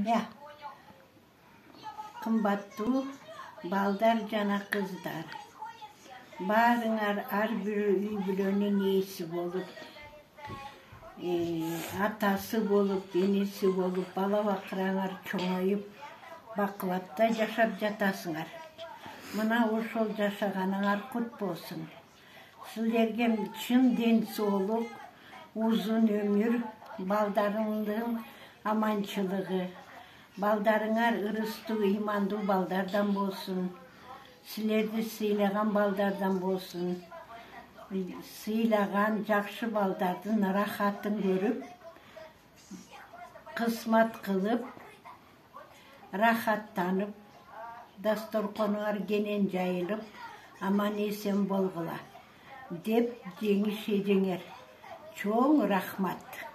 Ya, kımbattуу балдар жана кыздар. Баарыңар ар бир үй бүлөнүн ээси болуп, атасы болуп, энеси болуп, бала бакыраңар чоңоюп, бакубатта жашап жатасыңар. Мына ошол жашаганыңар кут болсун. Силерге чын ден соолук, узун өмүр, балдарыңдын аманчылыгы, балдарыңар ырыстуу, ыймандуу балдардан болсун. Силерди сыйлаган балдардан болсун. Сыйлаган жакшы балдардын рахатын көрүп, кызмат кылып, рахаттанып, дасторконуңар кенен жайылып, аман эсен болгула деп жеңиш эжеңер. Чоң рахмат.